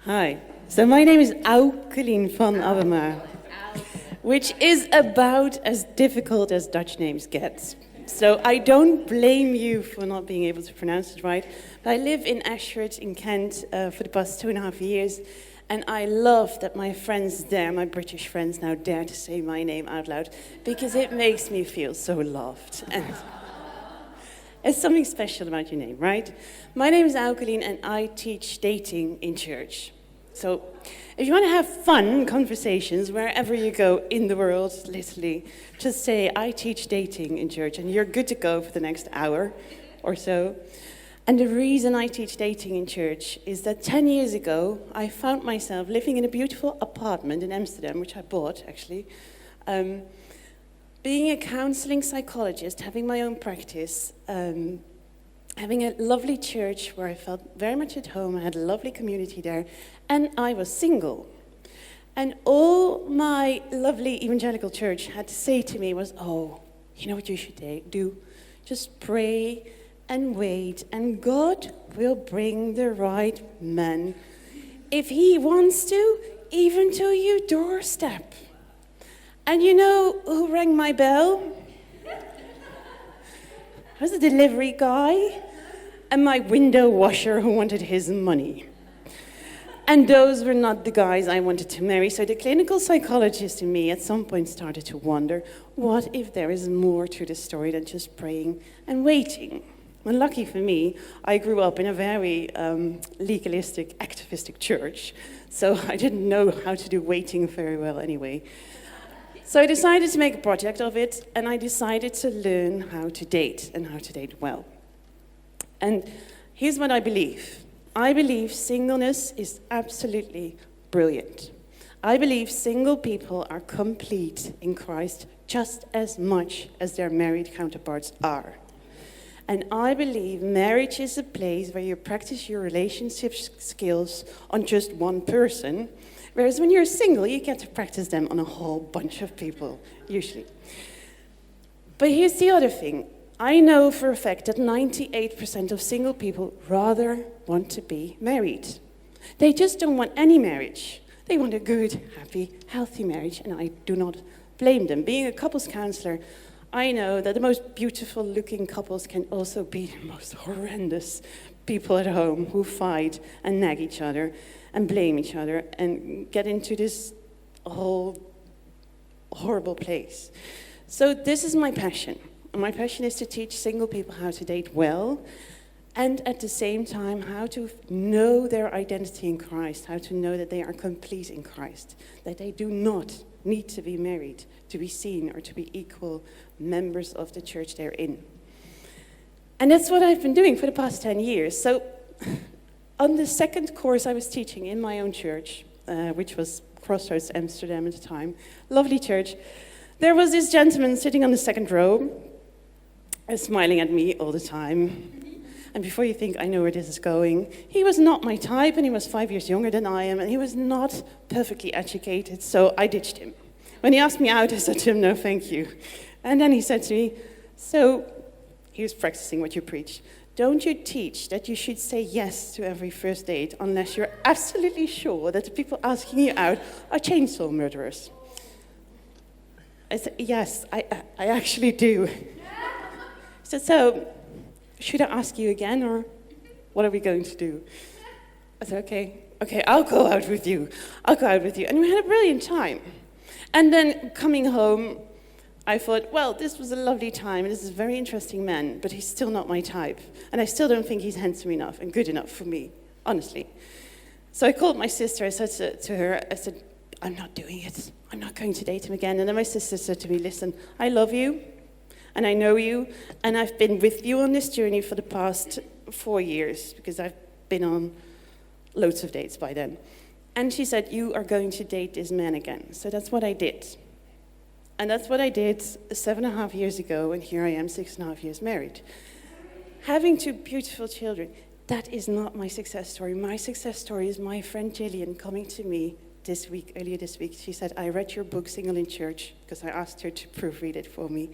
Hi. So my name is Aukelien van Abbema, which is about as difficult as Dutch names get. So I don't blame you for not being able to pronounce it right. But I live in Ashford in Kent for the past 2.5 years. And I love that my friends there, my British friends now dare to say my name out loud because it makes me feel so loved. And there's something special about your name, right? My name is Aukelien and I teach dating in church. So if you want to have fun conversations wherever you go in the world, literally, just say, I teach dating in church, and you're good to go for the next hour or so. And the reason I teach dating in church is that 10 years ago, I found myself living in a beautiful apartment in Amsterdam, which I bought, actually, being a counseling psychologist, having my own practice, having a lovely church where I felt very much at home. I had a lovely community there, and I was single. And all my lovely evangelical church had to say to me was, oh, you know what you should do? Just pray and wait, and God will bring the right man, if he wants to, even to your doorstep. And you know who rang my bell? It was a delivery guy and my window washer who wanted his money. And those were not the guys I wanted to marry. So the clinical psychologist in me at some point started to wonder, what if there is more to the story than just praying and waiting? And lucky for me, I grew up in a very legalistic, activistic church. So I didn't know how to do waiting very well anyway. So I decided to make a project of it, and I decided to learn how to date and how to date well. And here's what I believe. I believe singleness is absolutely brilliant. I believe single people are complete in Christ just as much as their married counterparts are. And I believe marriage is a place where you practice your relationship skills on just one person, whereas when you're single, you get to practice them on a whole bunch of people, usually. But here's the other thing. I know for a fact that 98% of single people rather want to be married. They just don't want any marriage. They want a good, happy, healthy marriage, and I do not blame them. Being a couples counselor, I know that the most beautiful looking couples can also be the most horrendous people at home who fight and nag each other and blame each other and get into this whole horrible place. So this is my passion. My passion is to teach single people how to date well, and at the same time how to know their identity in Christ, how to know that they are complete in Christ, that they do not need to be married to be seen or to be equal members of the church they're in. And that's what I've been doing for the past 10 years. So on the second course I was teaching in my own church, which was Crossroads Amsterdam at the time, lovely church, there was this gentleman sitting on the second row, smiling at me all the time. And before you think I know where this is going, he was not my type, and he was 5 years younger than I am, and he was not perfectly educated, so I ditched him. When he asked me out, I said to him, no, thank you. And then he said to me, so here's practicing what you preach. Don't you teach that you should say yes to every first date unless you're absolutely sure that the people asking you out are chainsaw murderers? I said, yes, I actually do. He said, so, should I ask you again, or what are we going to do? I said, okay, I'll go out with you. And we had a brilliant time. And then coming home, I thought, well, this was a lovely time, and this is a very interesting man, but he's still not my type. And I still don't think he's handsome enough and good enough for me, honestly. So I called my sister. I said to her, I'm not doing it. I'm not going to date him again. And then my sister said to me, listen, I love you. And I know you, and I've been with you on this journey for the past 4 years, because I've been on loads of dates by then. And she said, you are going to date this man again. So that's what I did. And that's what I did 7.5 years ago, and here I am 6.5 years married. Having 2 beautiful children, that is not my success story. My success story is my friend Jillian coming to me earlier this week. She said, I read your book, Single in Church, because I asked her to proofread it for me.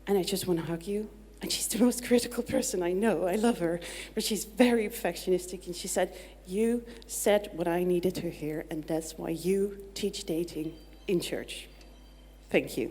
And I just want to hug you And she's the most critical person I know. I love her. But she's very perfectionistic. And she said, you said what I needed to hear, and that's why you teach dating in church. Thank you.